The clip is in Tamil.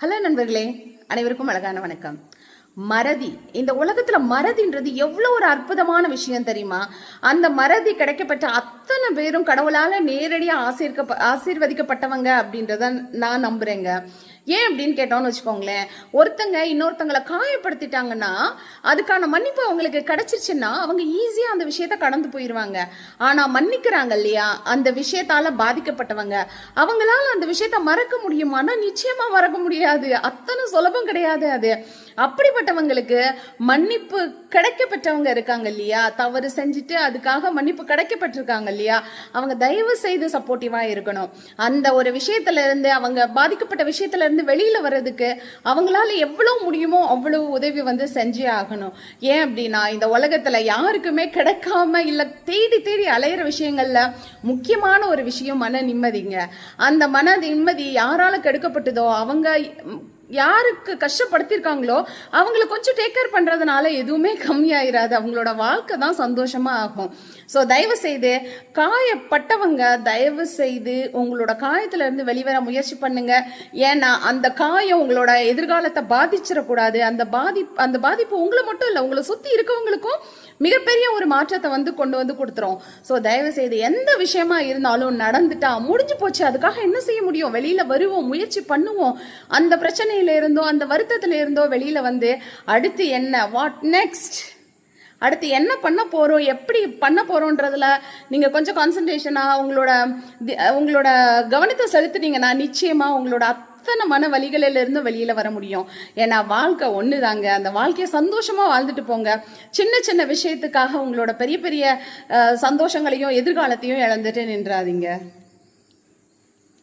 ஹலோ நண்பர்களே, அனைவருக்கும் அழகான வணக்கம். மறதி, இந்த உலகத்துல மறதின்றது எவ்வளோ ஒரு அற்புதமான விஷயம் தெரியுமா? அந்த மறதி கிடைக்கப்பட்ட அத்தனை பேரும் கடவுளால நேரடியா ஆசீர்வதிக்கப்பட்டவங்க அப்படின்றத நான் நம்புறேங்க. ஏன் அப்படின்னு கேட்டோம்னு வச்சுக்கோங்களேன், ஒருத்தங்க இன்னொருத்தங்களை காயப்படுத்திட்டாங்கன்னா அதுக்கான மன்னிப்பு அவங்களுக்கு கிடைச்சிருச்சுன்னா அவங்க ஈஸியா அந்த விஷயத்த கடந்து போயிடுவாங்க. ஆனா மன்னிக்கிறாங்க இல்லையா, அந்த விஷயத்தால பாதிக்கப்பட்டவங்க, அவங்களால அந்த விஷயத்த மறக்க முடியுமானா நிச்சயமா மறக்க முடியாது. அத்தனை சுலபம் கிடையாது அது. அப்படிப்பட்டவங்களுக்கு மன்னிப்பு கிடைக்கப்பட்டவங்க இருக்காங்க இல்லையா, தவறு செஞ்சுட்டு அதுக்காக மன்னிப்பு கிடைக்கப்பட்டிருக்காங்க இல்லையா, அவங்க தயவு செய்து சப்போர்ட்டிவா இருக்கணும். அந்த ஒரு விஷயத்துல இருந்து, அவங்க பாதிக்கப்பட்ட விஷயத்துல இருந்து வெளியில வர்றதுக்கு அவங்களால எவ்வளவு முடியுமோ அவ்வளவு உதவி செஞ்சே ஆகணும். ஏன் அப்படின்னா, இந்த உலகத்துல யாருக்குமே கிடைக்காம இல்ல தேடி தேடி அலையிற விஷயங்கள்ல முக்கியமான ஒரு விஷயம் மன நிம்மதிங்க. அந்த மன நிம்மதி யாரால கெடுக்கப்பட்டதோ, அவங்க யாருக்கு கஷ்டப்படுத்திருக்காங்களோ அவங்கள கொஞ்சம் டேக் கேர் பண்றதுனால எதுவுமே கம்மியாயிராது. அவங்களோட வாழ்க்கை தான் சந்தோஷமா ஆகும். ஸோ தயவு செய்து காயப்பட்டவங்க தயவு செய்து உங்களோட காயத்துல இருந்து வெளிவர முயற்சி பண்ணுங்க. ஏன்னா அந்த காயம் உங்களோட எதிர்காலத்தை பாதிச்சிடக்கூடாது. அந்த பாதிப்பு உங்களை மட்டும் இல்லை, உங்களை சுத்தி இருக்கவங்களுக்கும் மிகப்பெரிய ஒரு மாற்றத்தை கொண்டு கொடுத்துரும். ஸோ தயவு செய்து எந்த விஷயமா இருந்தாலும் நடந்துட்டா முடிஞ்சு போச்சு, அதுக்காக என்ன செய்ய முடியும், வெளியில வருவோம், முயற்சி பண்ணுவோம். அந்த பிரச்சனையில இருந்தோ அந்த வருத்தத்துல இருந்தோ வெளியில அடுத்து என்ன, வாட் நெக்ஸ்ட், அடுத்து என்ன பண்ண போறோம், எப்படி பண்ண போறோன்றதுல நீங்க கொஞ்சம் கான்சன்ட்ரேஷனா உங்களோட கவனத்தை செலுத்துனீங்கன்னா நிச்சயமா உங்களோட அத்தனை மன வலிகளில இருந்து வெளியில வர முடியும். ஏன்னா வாழ்க்கை ஒண்ணுதாங்க. அந்த வாழ்க்கையை சந்தோஷமா வாழ்ந்துட்டு போங்க. சின்ன சின்ன விஷயத்துக்காக உங்களோட பெரிய பெரிய சந்தோஷங்களையும் எதிர்காலத்தையும் இழந்துட்டு நின்றாதீங்க.